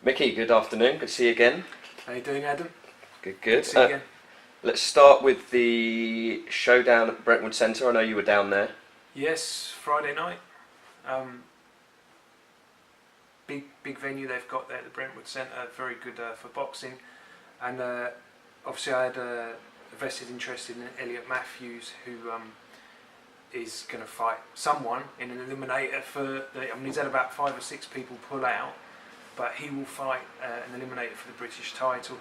Mickey, good afternoon. Good to see you again. How you doing, Adam? Good. Good to see you again. Let's start with the showdown at Brentwood Centre. I know you were down there. Yes, Friday night. Big venue they've got there at the Brentwood Centre. Very good for boxing, and obviously I had a vested interest in Elliot Matthews, who is going to fight someone in an eliminator for the. I mean, he's had about 5 or 6 people pull out, but he will fight an eliminator for the British title.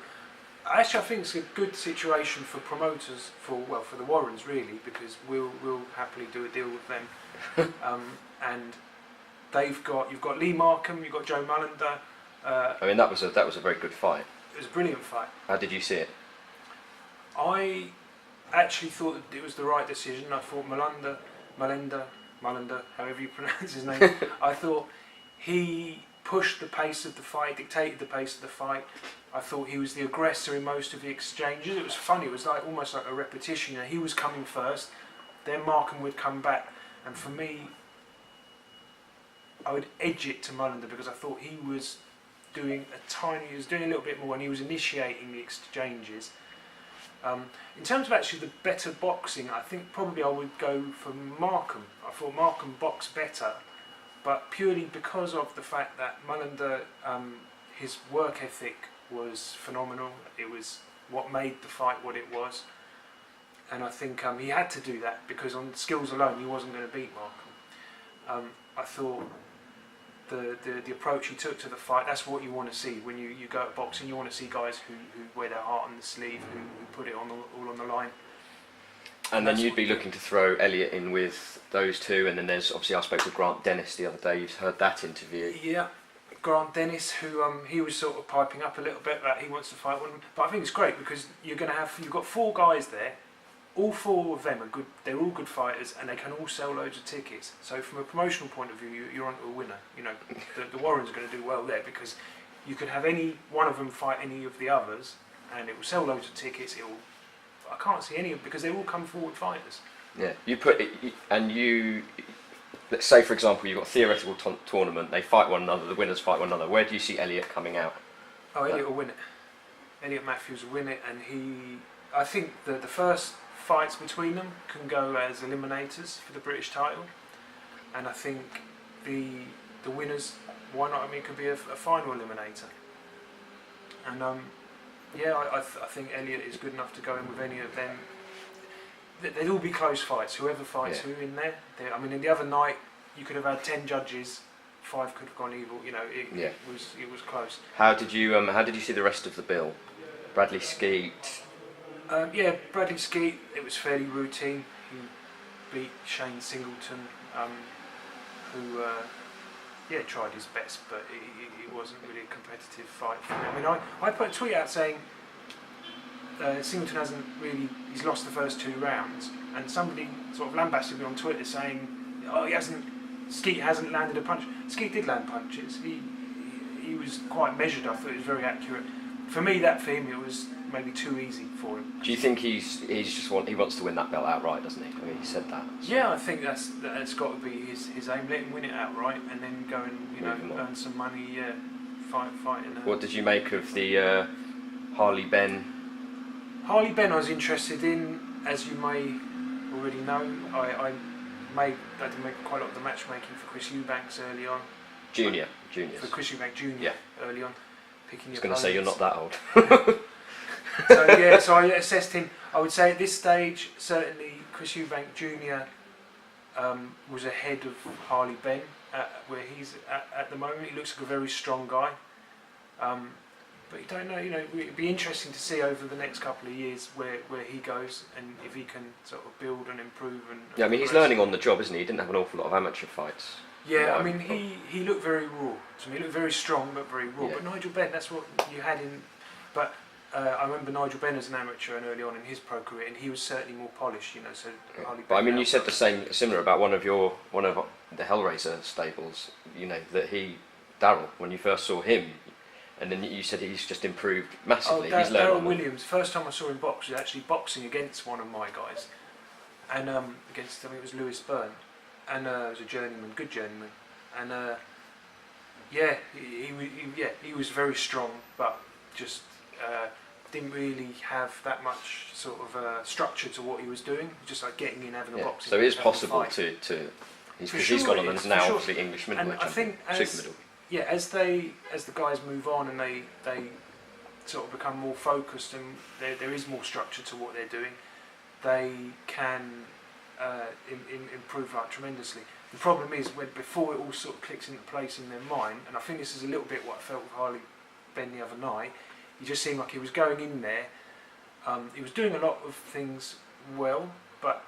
Actually, I think it's a good situation for promoters, for the Warrens really, because we'll happily do a deal with them. And you've got Lee Markham, you've got Joe Mullender. I mean, that was a very good fight. It was a brilliant fight. How did you see it? I actually thought that it was the right decision. I thought Mullender, however you pronounce his name, I thought he pushed the pace of the fight, dictated the pace of the fight. I thought he was the aggressor in most of the exchanges. It was funny, it was almost like a repetition. You know, he was coming first, then Markham would come back, and for me, I would edge it to Mullender because I thought he was doing a little bit more, and he was initiating the exchanges. In terms of actually the better boxing, I think probably I would go for Markham. I thought Markham boxed better, but purely because of the fact that Mullender, his work ethic was phenomenal. It was what made the fight what it was, and I think he had to do that because on skills alone he wasn't going to beat Markham. I thought the approach he took to the fight, that's what you want to see when you go to boxing. You want to see guys who wear their heart on the sleeve, who put it all on the line. And then you'd be looking to throw Helliet in with those two, and then there's obviously, I spoke to Grant Dennis the other day. You've heard that interview. Yeah, Grant Dennis, who he was sort of piping up a little bit that he wants to fight one. But I think it's great because you've got 4 guys there. All 4 of them are good. They're all good fighters, and they can all sell loads of tickets. So from a promotional point of view, you're onto a winner. You know, the Warrens are going to do well there because you could have any one of them fight any of the others, and it will sell loads of tickets. I can't see any because they all come forward fighters. Yeah, let's say for example you've got a theoretical tournament. They fight one another. The winners fight one another. Where do you see Helliet coming out? Oh, Helliet will win it. Elliot Matthews will win it, and I think the first fights between them can go as eliminators for the British title, and I think the winners, why not? I mean, it could be a final eliminator. And I think Helliet is good enough to go in with any of them. They'd all be close fights. Whoever fights who in there. I mean, in the other night you could have had 10 judges, 5 could have gone evil. You know, it was close. How did you see the rest of the bill? Bradley Skeet. Bradley Skeet, it was fairly routine. He beat Shane Singleton, who tried his best, but it wasn't really a competitive fight for him. I mean, I put a tweet out saying Singleton he's lost the first 2 rounds, and somebody sort of lambasted me on Twitter saying, Skeet hasn't landed a punch. Skeet did land punches. He was quite measured. I thought it was very accurate. For me, for him, it was maybe too easy for him. Do you think he wants to win that belt outright, doesn't he? I mean, he said that. Yeah, I think that's got to be his aim. Let him win it outright, and then go and earn some money. Yeah, fighting. What did you make of the Harley Ben? Harley Ben, I was interested in, as you may already know. I did make quite a lot of the matchmaking for Chris Eubanks early on. Juniors. For Chris Eubanks Jr. Early on. I was going to say you're not that old. So I assessed him. I would say at this stage, certainly Chris Eubank Jr. Was ahead of Harley Ben where he's at the moment. He looks like a very strong guy, but you don't know. You know, it'd be interesting to see over the next couple of years where he goes and if he can sort of build and improve. And I mean, he's learning on the job, isn't he? He didn't have an awful lot of amateur fights. Yeah, I mean, he looked very raw to me. He looked very strong, but very raw. Yeah. But Nigel Benn, that's what you had in. But I remember Nigel Benn as an amateur and early on in his pro career, and he was certainly more polished, you know. So. Yeah. But I mean, you said similar about one of the Hellraiser stables. You know that Daryl, when you first saw him, and then you said he's just improved massively. Oh, Daryl Williams. First time I saw him box was actually boxing against one of my guys, and against, I think it was Lewis Byrne. And it was a journeyman, good journeyman, and Yeah, he was very strong, but just didn't really have that much sort of structure to what he was doing. Just like getting in, having a boxing. So it is possible to. He's gone on and is now obviously English middleweight. And I think super middle. as the guys move on and they sort of become more focused and there is more structure to what they're doing, they can improve like tremendously. The problem is when before it all sort of clicks into place in their mind, and I think this is a little bit what I felt with Harley Ben the other night. He just seemed like he was going in there. He was doing a lot of things well, but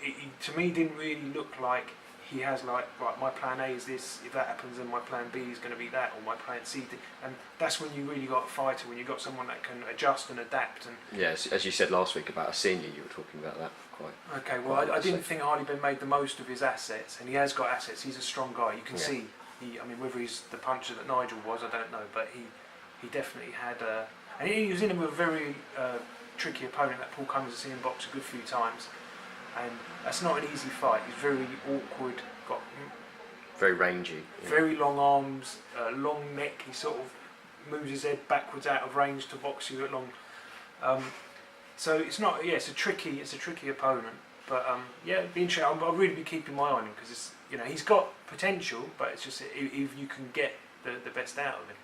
he to me didn't really look like he has like, right, my plan A is this, if that happens then my plan B is going to be that, or my plan C. And that's when you really got a fighter, when you've got someone that can adjust and adapt. And yeah, as you said last week about a senior, you were talking about that quite. Okay, well I didn't think Harley Ben made the most of his assets, and he has got assets. He's a strong guy. You can see, I mean, whether he's the puncher that Nigel was, I don't know, but he definitely had and he was in with a very tricky opponent that Paul Cummins has seen him box a good few times. And that's not an easy fight. He's very awkward, got very rangy, very long arms, long neck. He sort of moves his head backwards out of range to box you at long. So it's not. Yeah, it's a tricky opponent. But it'd be interesting. I'll really be keeping my eye on him because it's he's got potential, but it's just if you can get the best out of him.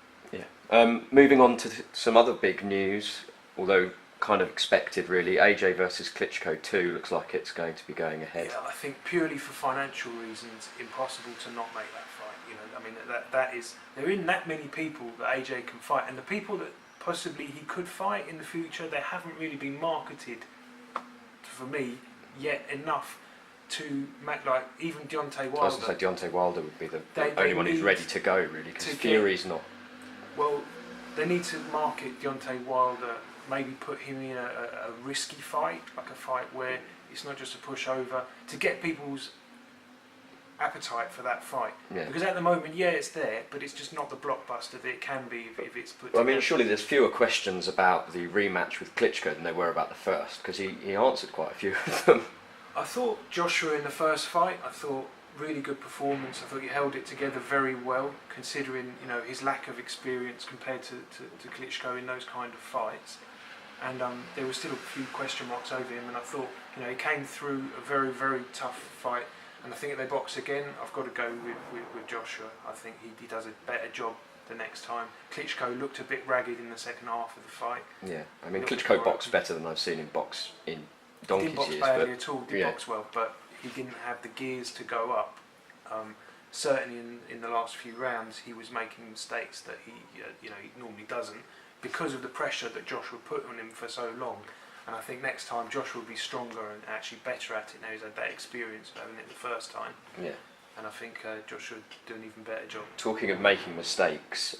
Yeah. Moving on to some other big news, although kind of expected really. AJ versus Klitschko 2 looks like it's going to be going ahead. Yeah, I think purely for financial reasons, impossible to not make that fight. I mean that is there isn't that many people that AJ can fight, and the people that possibly he could fight in the future, they haven't really been marketed for me yet enough to make, like even Deontay Wilder. I was going to say Deontay Wilder would be the only one who's ready to go really, because Fury's not. Well, they need to market Deontay Wilder. Maybe put him in a risky fight, like a fight where it's not just a pushover, to get people's appetite for that fight. Yeah. Because at the moment, it's there, but it's just not the blockbuster that it can be if it's put. Well, I mean, surely there's fewer questions about the rematch with Klitschko than there were about the first, because he answered quite a few of them. I thought Joshua in the first fight, really good performance. I thought he held it together very well, considering his lack of experience compared to Klitschko in those kind of fights. And there were still a few question marks over him, and I thought he came through a very, very tough fight. And I think if they box again, I've got to go with Joshua. I think he does a better job the next time. Klitschko looked a bit ragged in the second half of the fight. Yeah, I mean Klitschko boxed better than I've seen him box in donkey's years. He didn't box badly at all, did box well, but he didn't have the gears to go up. Certainly in the last few rounds, he was making mistakes that he normally doesn't, because of the pressure that Joshua put on him for so long. And I think next time Joshua will be stronger and actually better at it now he's had that experience of having it the first time. Yeah. And I think Joshua will do an even better job. Talking of making mistakes,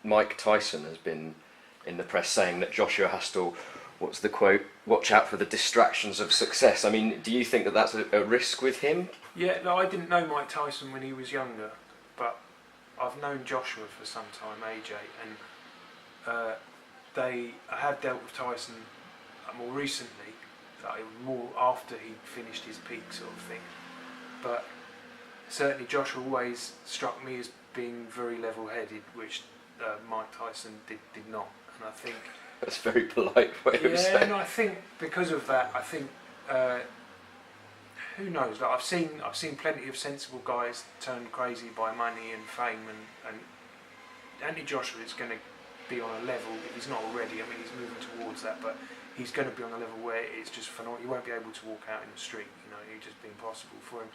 Mike Tyson has been in the press saying that Joshua has to, what's the quote, watch out for the distractions of success. I mean, do you think that that's a risk with him? Yeah, no, I didn't know Mike Tyson when he was younger, but I've known Joshua for some time, AJ, and I have dealt with Tyson more recently, more after he finished his peak sort of thing. But certainly Joshua always struck me as being very level-headed, which Mike Tyson did not. And I think that's a very polite way of saying. Yeah, and I think because of that, I think who knows? Like I've seen plenty of sensible guys turn crazy by money and fame, and Andy Joshua is going to be on a level, if he's not already. I mean, he's moving towards that, but he's going to be on a level where it's just phenomenal. You won't be able to walk out in the street. It'll just be impossible for him.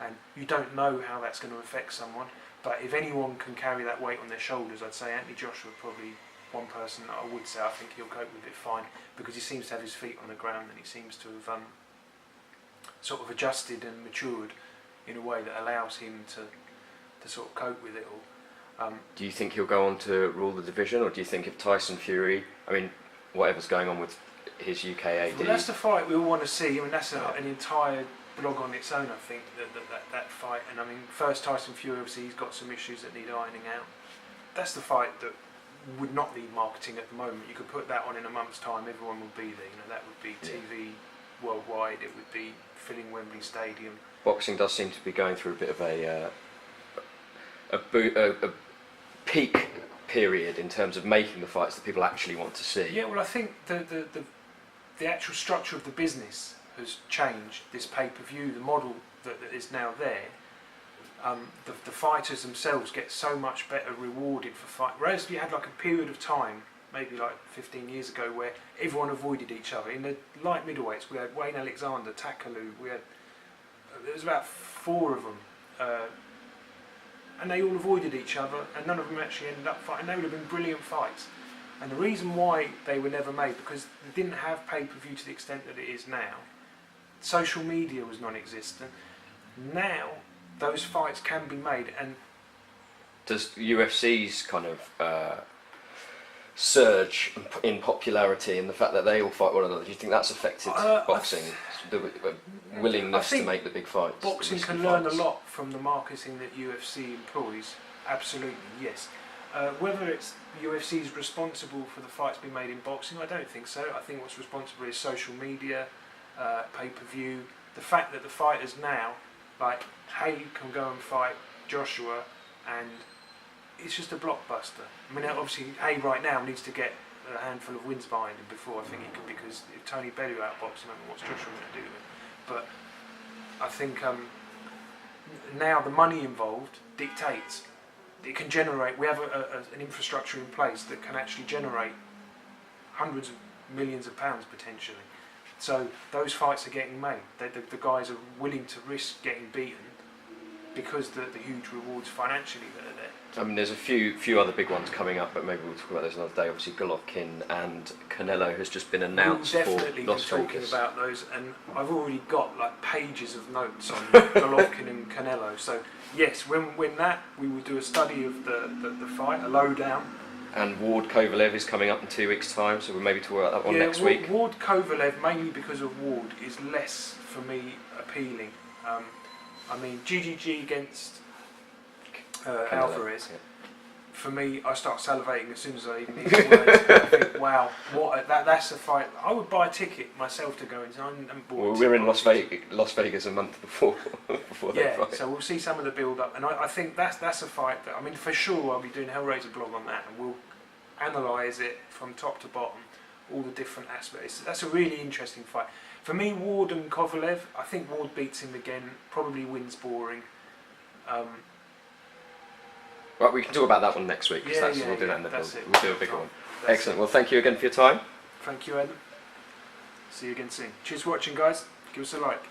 And you don't know how that's going to affect someone. But if anyone can carry that weight on their shoulders, I'd say Anthony Joshua probably one person that I would say I think he'll cope with it fine, because he seems to have his feet on the ground and he seems to have sort of adjusted and matured in a way that allows him to sort of cope with it all. Do you think he'll go on to rule the division, or do you think if Tyson Fury, I mean, whatever's going on with his UK AD... Well, that's the fight we all want to see. I mean, that's an entire blog on its own, I think, that fight. And I mean, first Tyson Fury, obviously he's got some issues that need ironing out. That's the fight that would not need marketing at the moment. You could put that on in a month's time, everyone would be there. That would be TV worldwide, it would be filling Wembley Stadium. Boxing does seem to be going through a bit of a a peak period in terms of making the fights that people actually want to see. Yeah, well, I think the actual structure of the business has changed. This pay-per-view, the model that is now there, the fighters themselves get so much better rewarded for fight. Whereas you had like a period of time, maybe like 15 years ago, where everyone avoided each other. In the light middleweights, we had Wayne Alexander, Takalu, there was about 4 of them, and they all avoided each other, and none of them actually ended up fighting. They would have been brilliant fights. And the reason why they were never made, because they didn't have pay-per-view to the extent that it is now. Social media was non-existent. Now, those fights can be made, and does UFC's kind of surge in popularity and the fact that they all fight one another, do you think that's affected boxing? The willingness to make the big fights? Boxing can learn a lot from the marketing that UFC employs. Absolutely, yes. Whether it's UFC's responsible for the fights being made in boxing, I don't think so. I think what's responsible is social media, pay-per-view, the fact that the fighters now, like, Hay can go and fight Joshua, and it's just a blockbuster. I mean, obviously, Hay right now needs to get a handful of wins behind him before I think he can, because if Tony Bellew outboxes him, I don't know what's Joshua going to do with him. But I think now the money involved dictates. It can generate, we have an infrastructure in place that can actually generate hundreds of millions of pounds potentially. So those fights are getting made. The guys are willing to risk getting beaten because the huge rewards financially that are there. I mean, there's a few other big ones coming up, but maybe we'll talk about those another day. Obviously, Golovkin and Canelo has just been announced we'll for definitely Las be talking Vegas. about those, and I've already got like pages of notes on Golovkin and Canelo. So yes, when that, we will do a study of the fight, a lowdown. And Ward Kovalev is coming up in 2 weeks' time, so we'll maybe talk about that one next week. Ward Kovalev, mainly because of Ward, is less for me appealing. I mean, GGG against Alvarez. Yeah. For me, I start salivating as soon as I even hear the words. I think, wow, that's a fight. I would buy a ticket myself to go into. I'm bored. Well, we're in Las Vegas a month before they fight. So we'll see some of the build-up, and I think that's a fight that, I mean, for sure I'll be doing Hellraiser blog on that, and we'll analyse it from top to bottom, all the different aspects. That's a really interesting fight. For me, Ward and Kovalev, I think Ward beats him again, probably wins boring. Right, we can talk about that one next week, because we'll do that in the build. We'll do a bigger one. Excellent. Well, thank you again for your time. Thank you, Adam. See you again soon. Cheers for watching, guys. Give us a like.